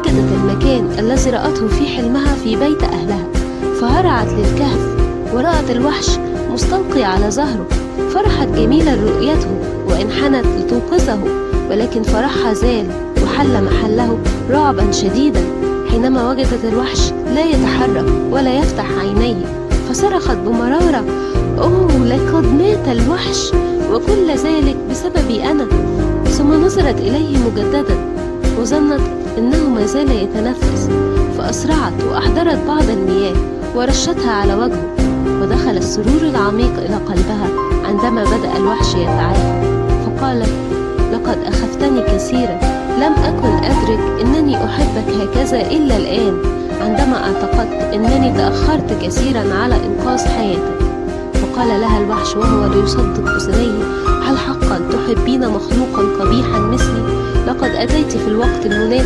وجدت المكان الذي رأته في حلمها في بيت أهلها، فهرعت للكهف ورأت الوحش مستلقي على ظهره، فرحت جميلة رؤيته وانحنت لتنقذه، ولكن فرحها زال وحل محله رعبا شديدا حينما وجدت الوحش لا يتحرك ولا يفتح عينيه، فصرخت بمرارة: أوه، لقد مات الوحش، وكل ذلك بسببي أنا. ثم نظرت إليه مجددا وظنت إنه ما زال يتنفس، فأسرعت وأحضرت بعض المياه ورشتها على وجهه، ودخل السرور العميق إلى قلبها عندما بدأ الوحش يتعافى، فقالت: لقد أخفتني كثيرا، لم أكن أدرك أنني أحبك هكذا إلا الآن، عندما اعتقدت أنني تأخرت كثيرا على إنقاذ حياتك. فقال لها الوحش وهو ليصدق أذنيه: هل حقا تحبين مخلوقا قبيحا مثلي؟ لقد أتيت في الوقت المناسب